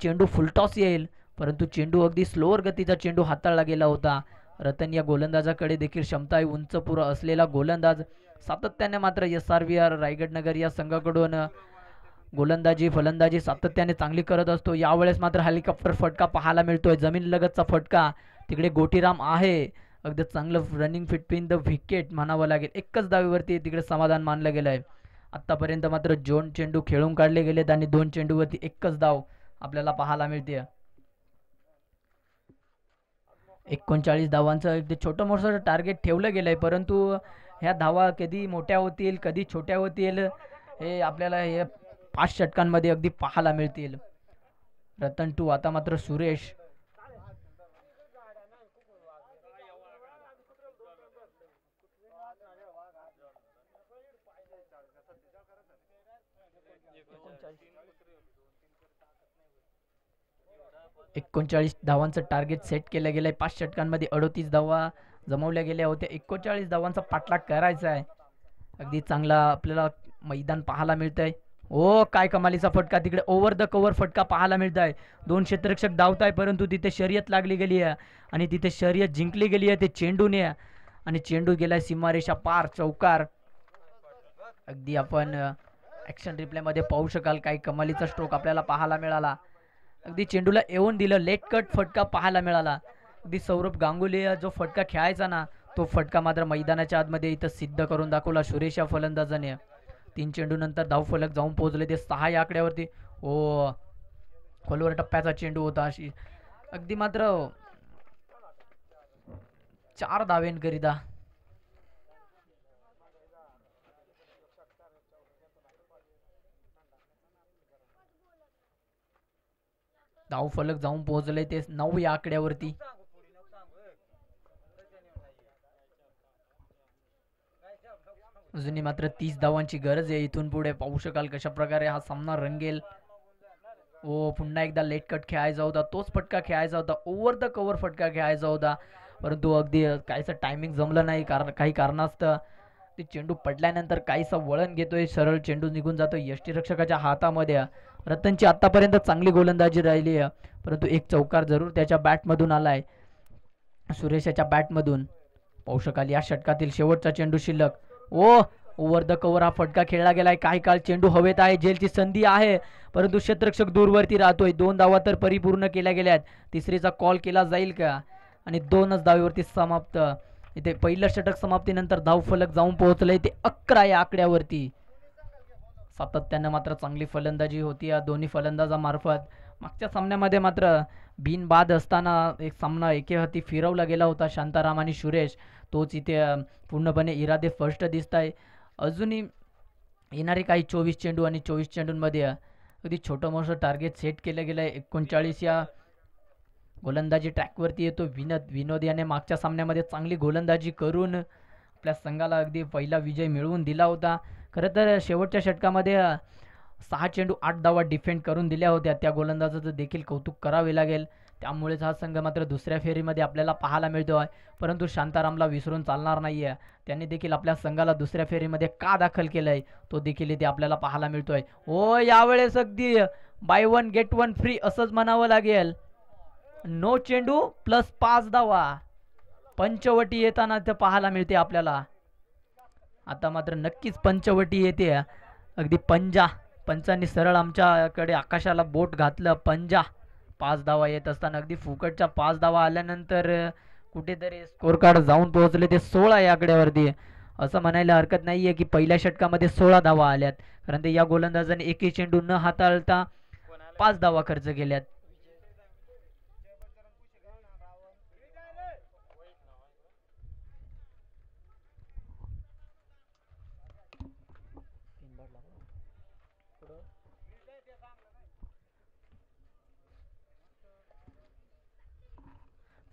चेंडू फुलटॉस येईल, परंतु चेंडू अगदी स्लोअर गतीचा चेंडू हाताळला गेला होता. रतन या गोलंदाजाकडे देखील क्षमता आहे, उंच पुरा असलेला गोलंदाज. सातत्याने मात्र SRVR रायगडनगर या संघाकडून गोलंदाजी फलंदाजी सातत्याने चांगली करत असतो. यावेळेस मात्र हेलिकॉप्टर फटका पाहायला मिळतोय, जमीन लगतचा फटका. तिकडे गोटीराम आहे, अगदी चांगलं रनिंग फिटपिन द विकेट म्हणावं लागेल. एकच धावेवरती तिकडे समाधान मानलं गेलंय. आतापर्यंत मात्र 2 चेंडू खेळून काढले गेलेत आणि 2 चेंडूवरती एकच धाव आपल्याला पाहायला मिळते. 39 धावांचं अगदी छोटं मोठं टार्गेट ठेवलं गेलंय, परंतु ह्या धावा कधी मोठ्या होतील कधी छोट्या होतील हे आपल्याला हे 5 षटकांमध्ये अगदी पाहायला मिळतील. रतन 2 आता मात्र सुरेश. एकोणचाळीस धावांचं टार्गेट सेट केलं गेलंय. 5 षटकांमध्ये 38 धावा जमवल्या गेल्या होत्या. 39 धावांचा पाठलाग करायचा आहे. अगदी चांगला आपल्याला मैदान पाहायला मिळतंय. ओ काय कमालीचा फटका, तिकडे ओव्हर द कव्हर फटका पाहायला मिळत आहे. 2 क्षेत्ररक्षक धावताय, परंतु तिथे शर्यत लागली गेली आहे आणि तिथे शर्यत जिंकली गेली आहे ते चेंडूने आणि चेंडू गेलाय सीमारेषा पार, चौकार. अगदी आपण ॲक्शन रिप्लेमध्ये पाहू शकाल काही कमालीचा स्ट्रोक आपल्याला पाहायला मिळाला. अगदी चेंडूला येऊन दिलं, लेट कट फटका पाहायला मिळाला. अगदी सौरभ गांगुली जो फटका खेळायचा ना तो फटका मात्र मैदानाच्या आतमध्ये इथं सिद्ध करून दाखवला सुरेश या फलंदाजाने. 3 चेंडू नंतर धावफलक जाऊन पोहोचले ते 6 या आकड्यावरती. ओ खोलवर टप्प्याचा चेंडू होता. अशी अगदी मात्र 4 धावेंकरिता धावफलक जाऊन पोहोचले ते 9 या आकड्यावरती. अजूनही मात्र 30 धावांची गरज आहे. इथून पुढे पाहू शकाल कशा प्रकारे हा सामना रंगेल. ओ पुन्हा एकदा लेट कट खेळायचा होता, तोच फटका खेळायचा होता, ओव्हर द कव्हर फटका खेळायचा होता, परंतु अगदी काहीसं टायमिंग जमलं नाही. काही कारणास्तव ते चेंडू पडल्यानंतर काहीसं वळण घेतोय, सरळ चेंडू निघून जातोय यष्टीरक्षकाच्या हातामध्ये. रतनची आतापर्यंत चांगली गोलंदाजी राहिली आहे, परंतु एक चौकार जरूर त्याच्या बॅटमधून आलाय, सुरेशाच्या बॅटमधून. पाहू शकाल या षटकातील शेवटचा चेंडू शिल्लक. ओ ओव्हर द कव्हर हा फटका खेळला गेलाय. काही काळ चेंडू हवेत आहे, जेलची संधी आहे, परंतु क्षेत्ररक्षक दूरवरती राहतोय. 2 धावा तर परिपूर्ण केल्या गेल्यात. तिसरीचा कॉल केला जाईल का? आणि 2च धावेवरती समाप्त. इथे पहिलं षटक समाप्तीनंतर धावफलक जाऊन पोहोचलंय ते 11 या आकड्यावरती. सातत्यानं मात्र चांगली फलंदाजी होती या दोन्ही फलंदाजामार्फत. मागच्या सामन्यामध्ये मात्र बिनबाद असताना एक सामना एके हाती फिरवला गेला होता शांताराम आणि सुरेश. तोच इथे पूर्णपणे इरादे स्पष्ट दिसत आहे. अजूनही येणारे काही 24 चेंडू आणि 24 चेंडूंमध्ये अगदी छोटं मोठं टार्गेट सेट केलं गेलं आहे. 39 या गोलंदाजी ट्रॅकवरती येतो विनोद याने मागच्या सामन्यामध्ये चांगली गोलंदाजी करून आपल्या संघाला अगदी पहिला विजय मिळवून दिला होता. खरं तर शेवटच्या षटकामध्ये 6 चेंडू 8 धावा डिफेंड करून दिल्या होत्या. त्या गोलंदाजाचं देखील कौतुक करावे लागेल. त्यामुळेच हा संघ मात्र दुसऱ्या फेरीमध्ये आपल्याला पाहायला मिळतो आहे. परंतु शांतारामला विसरून चालणार नाही आहे. त्यांनी देखील आपल्या संघाला दुसऱ्या फेरीमध्ये का दाखल केलं आहे तो देखील इथे आपल्याला पाहायला मिळतो आहे. हो यावेळेस अगदी बाय 1 गेट 1 फ्री असंच म्हणावं लागेल. 9 चेंडू प्लस 5 धावा पंचवटी येताना ते पाहायला मिळते आपल्याला. आता मात्र नक्कीच पंचवटी येते. अगदी पंचांनी सरळ आमच्याकडे आकाशाला बोट घातलं. 5 धावा येत असताना अगदी फुकटच्या 5 धावा आल्यानंतर कुठेतरी स्कोर कार्ड जाऊन पोहोचले ते 16 या आकड्यावरती. असं म्हणायला हरकत नाहीये की पहिल्या षटकामध्ये 16 धावा आल्यात, कारण ते या गोलंदाजाने एकही चेंडू न हाताळता 5 धावा खर्च केल्यात.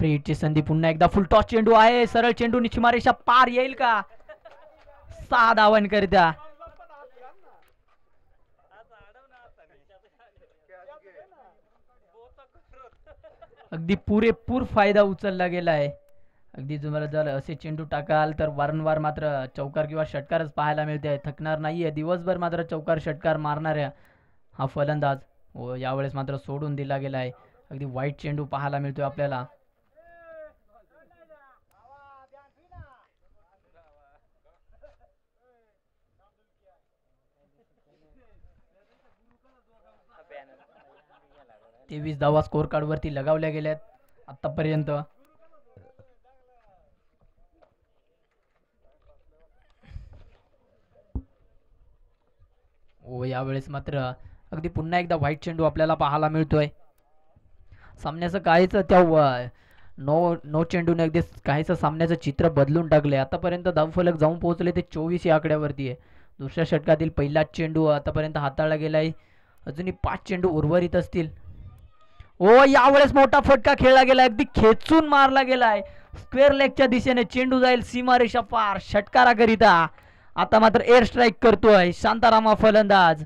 फ्रीची संधी पुन्हा एकदा फुल टॉस चेंडू आहे. सरळ चेंडू निचमारेषा पार येईल का? 6 धावांकरिता. अगदी पुरेपूर फायदा उचलला गेला आहे. अगदी तुम्हाला जर असे चेंडू टाकाल तर वारंवार मात्र चौकार किंवा षटकारच पाहायला मिळते. थकणार नाहीये दिवसभर मात्र चौकार षटकार मारणाऱ्या हा फलंदाज. व यावेळेस मात्र सोडून दिला गेलाय. अगदी वाईट चेंडू पाहायला मिळतोय आपल्याला. तेवीस धावा स्कोर कार्ड वरती लगावल्या गेल्यात आतापर्यंत. ओ यावेळेस मात्र अगदी पुन्हा एकदा व्हाईट चेंडू आपल्याला पाहायला मिळतोय. सामन्याचं काहीच त्या नो चेंडूने अगदी काहीच सामन्याचं चित्र बदलून टाकले. आतापर्यंत धावफलक जाऊन पोहोचले ते 24 या आकड्यावरती आहे. दुसऱ्या षटकातील पहिलाच चेंडू आतापर्यंत हाताळला गेलाय. अजूनही 5 चेंडू उर्वरित असतील. ओ यावेळेस मोठा फटका खेळला गेला, अगदी खेचून मारला गेलाय. स्क्वेअर लेगच्या दिशेने चेंडू जाईल सीमारेषा पार षटकाराकरिता. आता मात्र एअर स्ट्राईक करतोय शांताराम हा फलंदाज.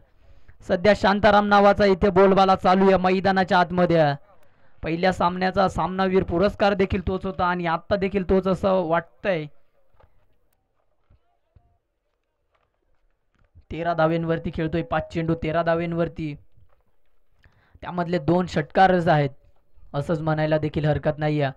सध्या शांताराम नावाचा इथे बोलबाला चालू आहे मैदानाच्या आतमध्ये. पहिल्या सामन्याचा सामनावीर पुरस्कार देखील तोच होता आणि आता देखील तोच असं वाटतंय. 13 धावेंवरती खेळतोय. 5 चेंडू 13 धावेंवरती. त्यामधले 2 षटकारच आहेत असंच म्हणायला देखील हरकत नाहीये.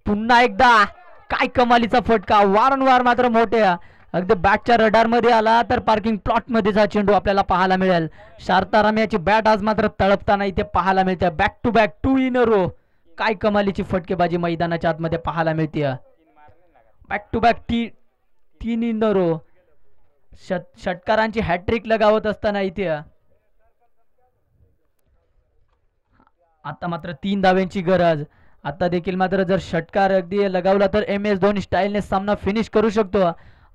पुन्हा एकदा काय कमालीचा फटका. वारंवार मात्र मोठ्या अगदी बॅटच्या रडार मध्ये आला तर पार्किंग प्लॉट मध्ये हा चेंडू आपल्याला पाहायला मिळेल. शांताराम याची बॅट आज मात्र तळपताना इथे पाहायला मिळते. Back to back 2 in a row. काय कमालीची फटकेबाजी मैदानाच्या आतमध्ये पाहायला मिळते. Back to back 3 in a row. षटकारांची हॅट्रिक लगावत असताना इथे आता मात्र 3 धाव्यांची गरज. आता देखील मात्र जर षटकार अगदी लगावला तर MS धोनी स्टाईलने सामना फिनिश करू शकतो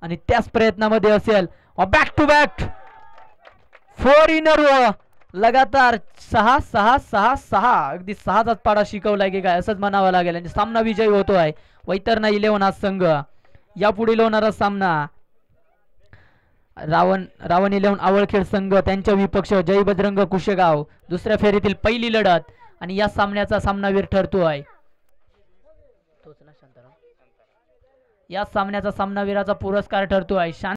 आणि त्याच प्रयत्नामध्ये असेल. Back to back 4 in a row. लगातार 6 अगदी 6चाच पाडा शिकवला की काय असंच म्हणावं लागेल. आणि सामना विजयी होतोय वैतरणा 11 हा संघ. यापुढील होणारा सामना रावण 11 आवळखेड संघ त्यांच्या विपक्ष जय बजरंग कुशेगाव. दुसऱ्या फेरीतील पहिली लढत आणि या सामन्याचा सामनावीर ठरतोय. या सामन्याचा सामनावीराचा पुरस्कार ठरतोय